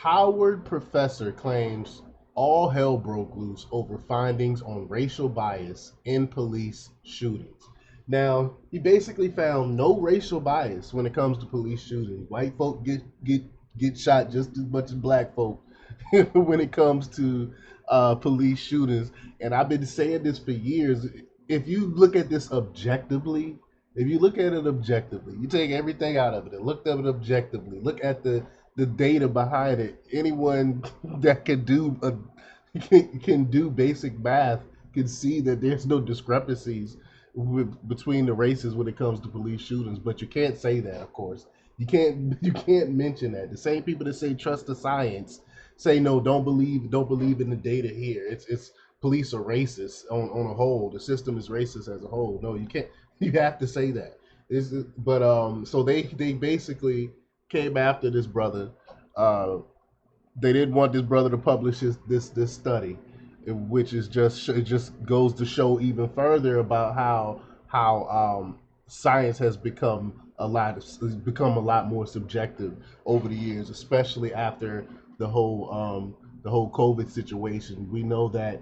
Howard professor claims all hell broke loose over findings on racial bias in police shootings. Now, he basically found no racial bias when it comes to police shootings. White folk get shot just as much as black folk when it comes to police shootings. And I've been saying this for years. If you look at this objectively, if you look at it objectively, you take everything out of it and look at it objectively. Look at the data behind it. Anyone that can do basic math can see that there's no discrepancies between the races when it comes to police shootings. But you can't say that, of course. You can't mention that. The same people that say trust the science say no, don't believe in the data here. It's police are racist on a whole. The system is racist as a whole. No, you can't. You have to say that. So they basically came after this brother. Uh, they didn't want this brother to publish this study, which is it just goes to show even further about how science has become a lot more subjective over the years, especially after the whole COVID situation. We know that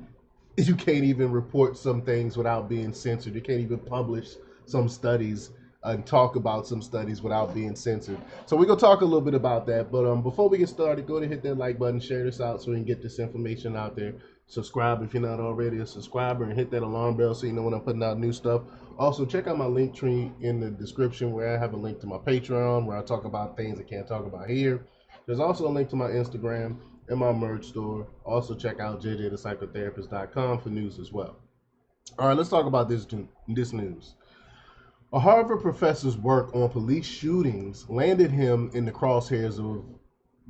you can't even report some things without being censored. You can't even publish some studies and talk about some studies without being censored. So we're gonna talk a little bit about that. But before we get started, go ahead and hit that like button, share this out so we can get this information out there. Subscribe if you're not already a subscriber, and hit that alarm bell so you know when I'm putting out new stuff. Also, check out my link tree in the description where I have a link to my Patreon where I talk about things I can't talk about here. There's also a link to my Instagram and my merch store. Also, check out jjthepsychotherapist.com for news as well. All right, let's talk about this news. A Harvard professor's work on police shootings landed him in the crosshairs of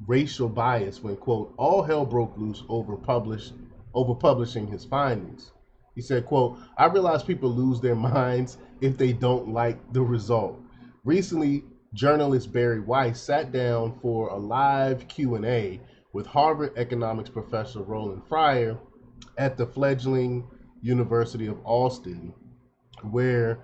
racial bias when, quote, all hell broke loose over publishing his findings. He said, quote, I realize people lose their minds if they don't like the result. Recently, journalist Barry Weiss sat down for a live Q&A with Harvard economics professor Roland Fryer at the fledgling University of Austin, where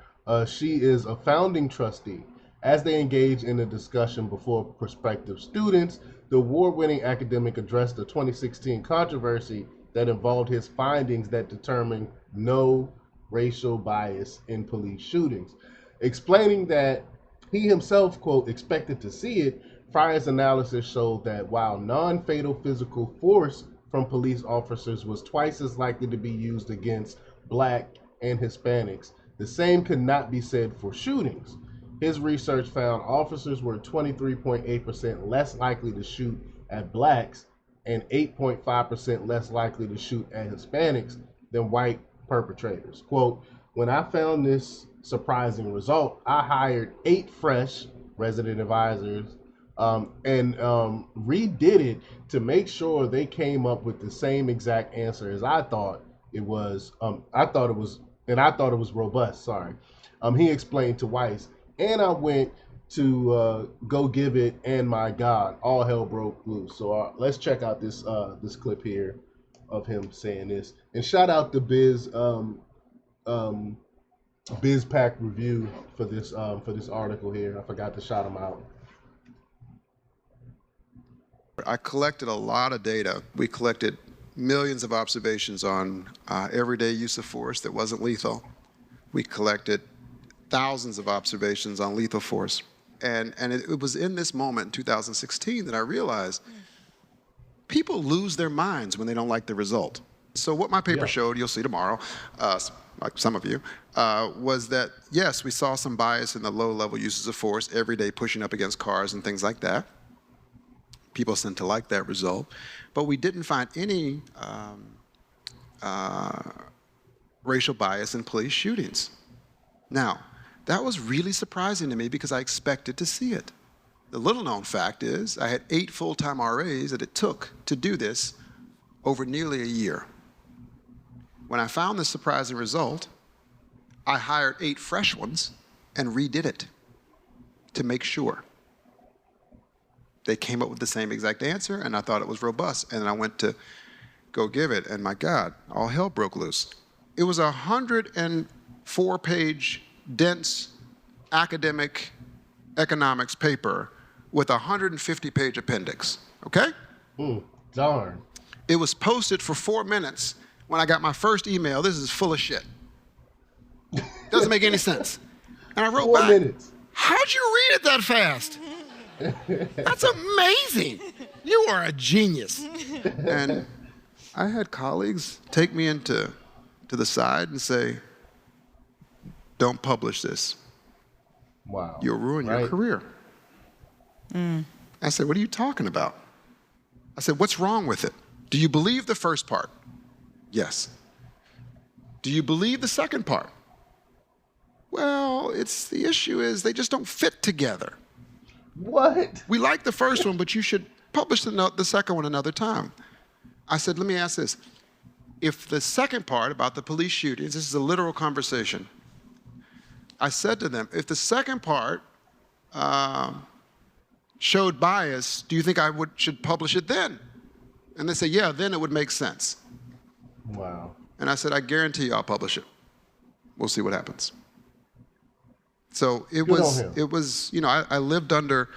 she is a founding trustee. As they engage in a discussion before prospective students, the award-winning academic addressed the 2016 controversy that involved his findings that determined no racial bias in police shootings, explaining that he himself, quote, expected to see it. Fryer's analysis showed that while non-fatal physical force from police officers was twice as likely to be used against Black and Hispanics, the same could not be said for shootings. His research found officers were 23.8% less likely to shoot at Blacks and 8.5% less likely to shoot at Hispanics than white perpetrators. Quote, when I found this surprising result, I hired 8 fresh resident advisors and redid it to make sure they came up with the same exact answer as I thought it was. I thought it was robust. Sorry. He explained to Weiss, and I went to Go Give It and My God, all hell broke loose. So let's check out this clip here of him saying this. And shout out to BizPack Review for this article here. I forgot to shout him out. I collected a lot of data. We collected millions of observations on everyday use of force that wasn't lethal. We collected thousands of observations on lethal force. And it was in this moment, in 2016, that I realized people lose their minds when they don't like the result. So what my paper showed, you'll see tomorrow, like some of you, was that, yes, we saw some bias in the low-level uses of force, every day pushing up against cars and things like that. People seem to like that result. But we didn't find any racial bias in police shootings. Now, that was really surprising to me because I expected to see it. The little-known fact is I had 8 full-time RAs that it took to do this over nearly a year. When I found this surprising result, I hired 8 fresh ones and redid it to make sure. They came up with the same exact answer, and I thought it was robust. And then I went to Go Give It, and my God, all hell broke loose. It was a 104-page, dense academic economics paper with a 150-page appendix, okay? Darn. It was posted for 4 minutes when I got my first email. This is full of shit. Doesn't make any sense. And I wrote 4 back, minutes. how'd you read it that fast? That's amazing. You are a genius. And I had colleagues take me to the side and say, don't publish this. Wow. You'll ruin your career. I said, what are you talking about? I said, what's wrong with it? Do you believe the first part? Yes. Do you believe the second part? Well, the issue is they just don't fit together. What? We like the first one, but you should publish the second one another time. I said, let me ask this. If the second part about the police shootings, this is a literal conversation. I said to them, if the second part showed bias, do you think I should publish it then? And they said, yeah, then it would make sense. Wow. And I said, I guarantee you I'll publish it. We'll see what happens. So it was, you know, I lived under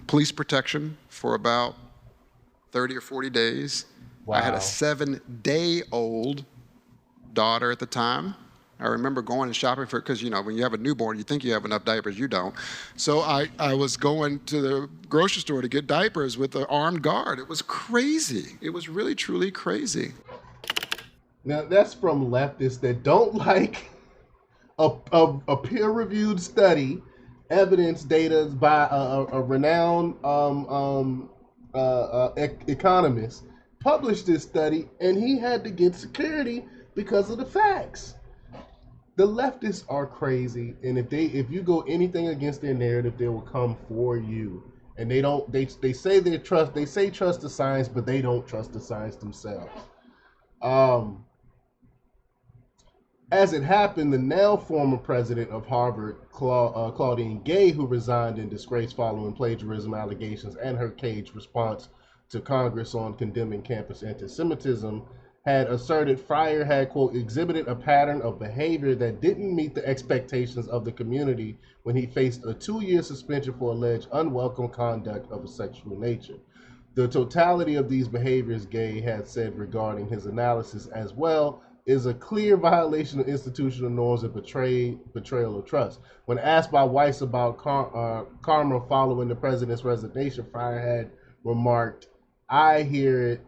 police protection for about 30 or 40 days. Wow. I had a 7-day-old daughter at the time. I remember going and shopping for, because, you know, when you have a newborn, you think you have enough diapers, you don't. So I was going to the grocery store to get diapers with an armed guard. It was crazy. It was really, truly crazy. Now, that's from leftists that don't like a peer-reviewed study, evidence data by a renowned economist, published this study, and he had to get security because of the facts. The leftists are crazy, and if you go anything against their narrative, they will come for you. And they say trust the science, but they don't trust the science themselves. As it happened, the now former president of Harvard, Claudine Gay, who resigned in disgrace following plagiarism allegations and her caged response to Congress on condemning campus anti-Semitism, had asserted Fryer had, quote, exhibited a pattern of behavior that didn't meet the expectations of the community when he faced a 2-year suspension for alleged unwelcome conduct of a sexual nature. The totality of these behaviors, Gay had said regarding his analysis as well, is a clear violation of institutional norms and betrayal of trust. When asked by Weiss about karma following the president's resignation, Fryer had remarked, I hear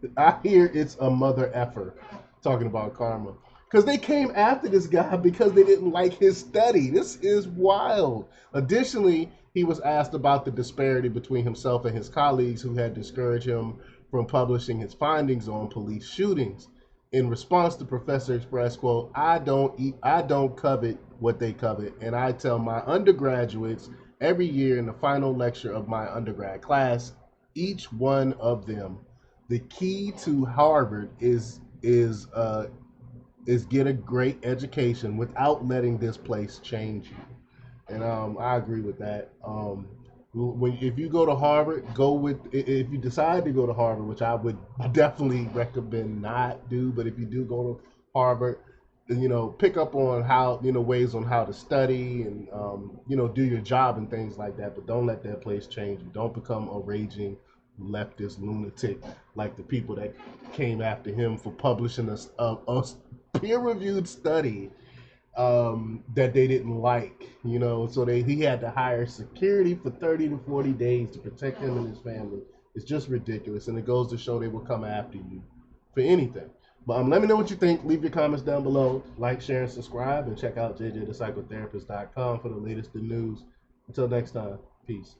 it's a mother effer, talking about karma. Because they came after this guy because they didn't like his study. This is wild. Additionally, he was asked about the disparity between himself and his colleagues who had discouraged him from publishing his findings on police shootings. In response, the professor expressed, quote, I don't covet what they covet, and I tell my undergraduates every year in the final lecture of my undergrad class, each one of them, the key to Harvard is get a great education without letting this place change you. And I agree with that. If you go to Harvard, if you decide to go to Harvard, which I would definitely recommend not do, but if you do go to Harvard, you know, pick up on how, you know, ways on how to study and, you know, do your job and things like that, but don't let that place change you. Don't become a raging leftist lunatic like the people that came after him for publishing a peer-reviewed study that they didn't like, you know, so he had to hire security for 30 to 40 days to protect him and his family. It's just ridiculous, and it goes to show they will come after you for anything. But let me know what you think. Leave your comments down below. Like, share, and subscribe, and check out jjthepsychotherapist.com for the latest news. Until next time, peace.